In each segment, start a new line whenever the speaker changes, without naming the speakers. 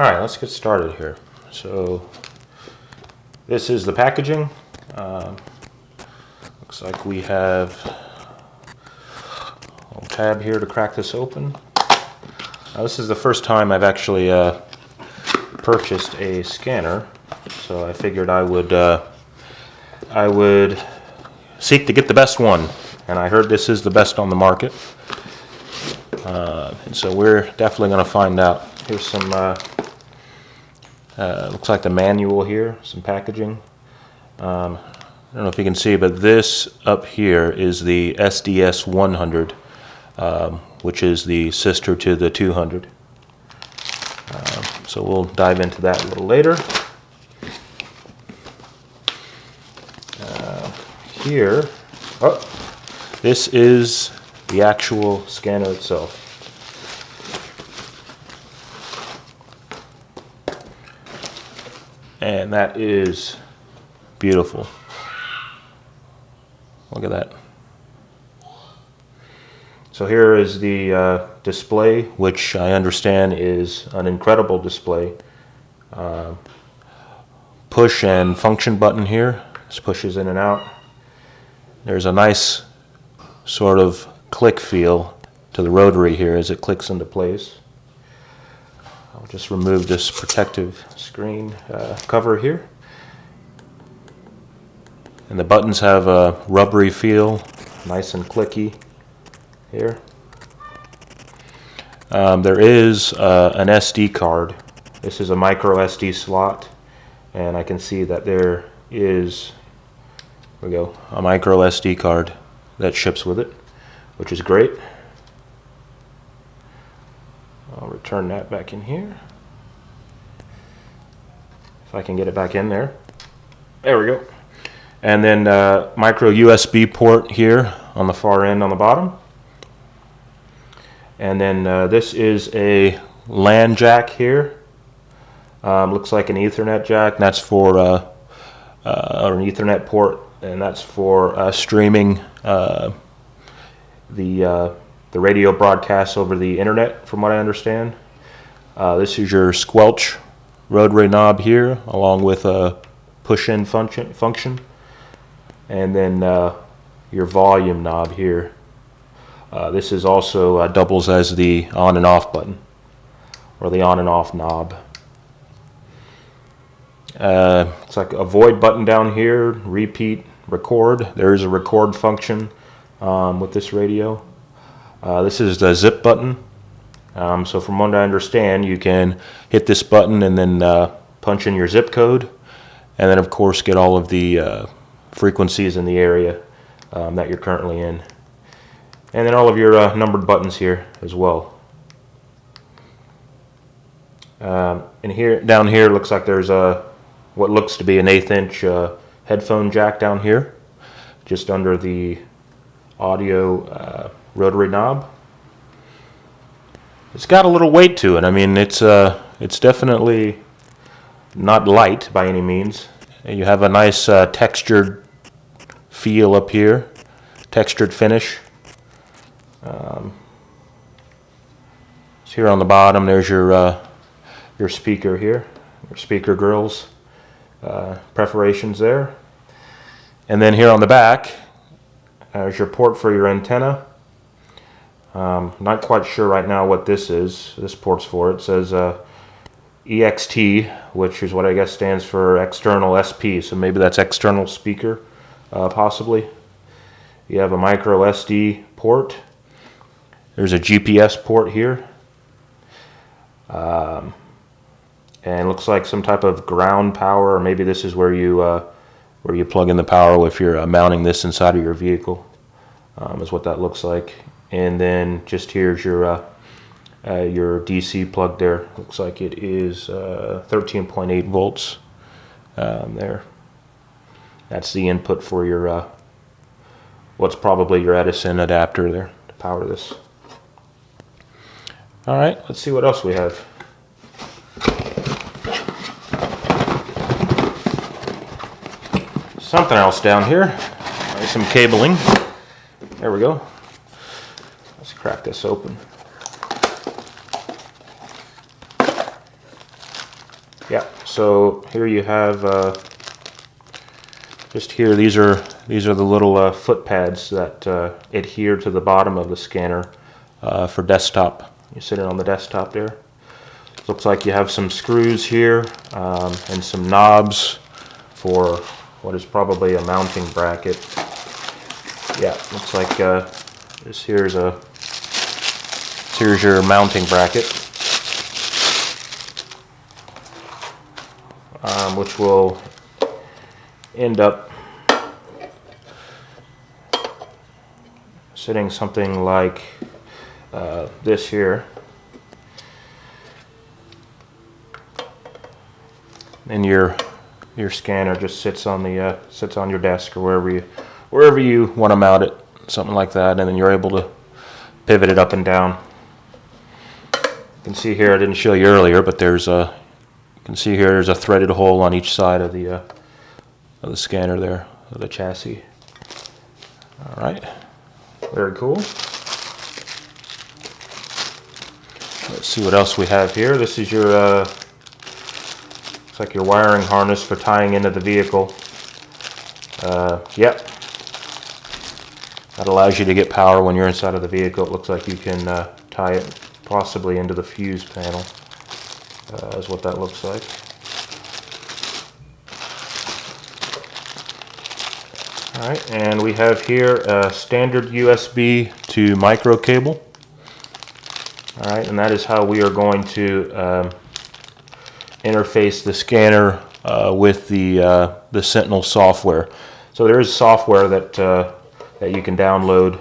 Alright, let's get started here. So this is the packaging. Looks like we have a little tab here to crack this open. This is the first time I've actually purchased a scanner, so I figured I would seek to get the best one, and I heard this is the best on the market. And so we're definitely going to find out. Here's some, looks like the manual here, some packaging. I don't know if you can see, but this up here is the SDS100, which is the sister to the 200. So we'll dive into that a little later. Here, this is the actual scanner itself. And that is beautiful. Look at that. So here is the display, which I understand is an incredible display. Push and function button here. This pushes in and out. There's a nice sort of click feel to the rotary here as it clicks into place. I'll just remove this protective screen cover here. And the buttons have a rubbery feel, nice and clicky here. There is an SD card. This is a micro SD slot, and I can see that there is, there we go, a micro SD card that ships with it, which is great. I'll return that back in here. If I can get it back in there. There we go. And then micro USB port here on the far end on the bottom. And then this is a LAN jack here. Looks like an Ethernet jack. And that's for or an Ethernet port, and that's for streaming the radio broadcasts over the internet, from what I understand. This is your squelch rotary knob here, along with a push-in function, and then your volume knob here. This is also doubles as the on and off button, or the on and off knob. It's like a void button down here, repeat, record. There is a record function with this radio. This is the zip button. So from what I understand, you can hit this button and then punch in your zip code, and then of course get all of the frequencies in the area that you're currently in. And then all of your numbered buttons here as well. And here, down here, looks like there's what looks to be an 1/8 inch headphone jack down here, just under the audio rotary knob. It's got a little weight to it. I mean, it's definitely not light by any means. You have a nice textured feel up here, textured finish. So here on the bottom, there's your speaker here, your speaker grills, perforations there. And then here on the back, there's your port for your antenna. Not quite sure right now what this is. This port's for. It says EXT, which is what I guess stands for external SP. So maybe that's external speaker, possibly. You have a micro SD port. There's a GPS port here. And looks like some type of ground power, or maybe this is where you plug in the power if you're mounting this inside of your vehicle, is what that looks like. And then just here's your DC plug there. Looks like it is 13.8 volts there. That's the input for your what's probably your Edison adapter there to power this. All right, let's see what else we have. Something else down here. Some cabling. There we go. Let's crack this open. So here you have just here. These are the little foot pads that adhere to the bottom of the scanner for desktop. You sit it on the desktop there. Looks like you have some screws here and some knobs for what is probably a mounting bracket. Yeah, looks like here's your mounting bracket, which will end up sitting something like this here. And your scanner just sits on your desk or wherever you want to mount it, something like that, and then you're able to pivot it up and down. You can see here, I didn't show you earlier, but there's a threaded hole on each side of the scanner there, of the chassis. All right, very cool. Let's see what else we have here. This is your looks like your wiring harness for tying into the vehicle. Yep. That allows you to get power when you're inside of the vehicle. It looks like you can tie it possibly into the fuse panel, is what that looks like. Alright, and we have here a standard USB to micro cable. Alright, and that is how we are going to interface the scanner with the Sentinel software. So there is software that you can download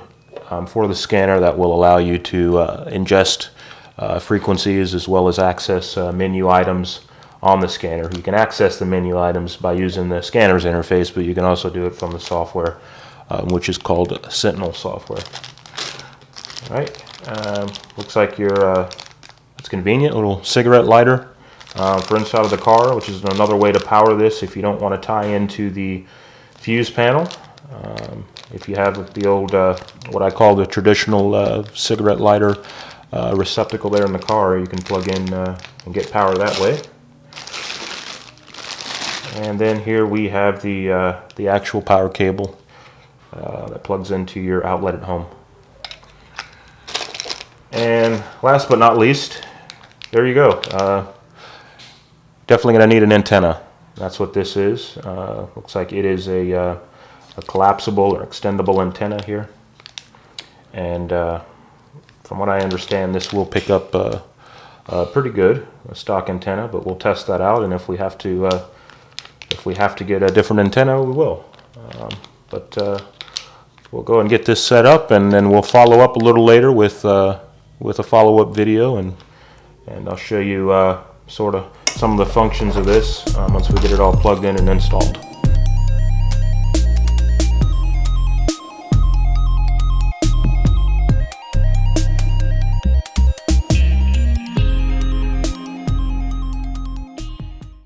for the scanner that will allow you to ingest frequencies as well as access menu items on the scanner. You can access the menu items by using the scanner's interface, but you can also do it from the software, which is called Sentinel software. All right, looks like it's convenient, a little cigarette lighter for inside of the car, which is another way to power this if you don't want to tie into the fuse panel. If you have the old, what I call the traditional cigarette lighter receptacle there in the car, you can plug in and get power that way. And then here we have the actual power cable that plugs into your outlet at home. And last but not least, there you go. Definitely going to need an antenna. That's what this is. Looks like it is a collapsible or extendable antenna here. And from what I understand, this will pick up pretty good, a stock antenna, but we'll test that out, and if we have to get a different antenna, we will. But we'll go and get this set up, and then we'll follow up a little later with a follow-up video, and I'll show you sort of some of the functions of this once we get it all plugged in and installed.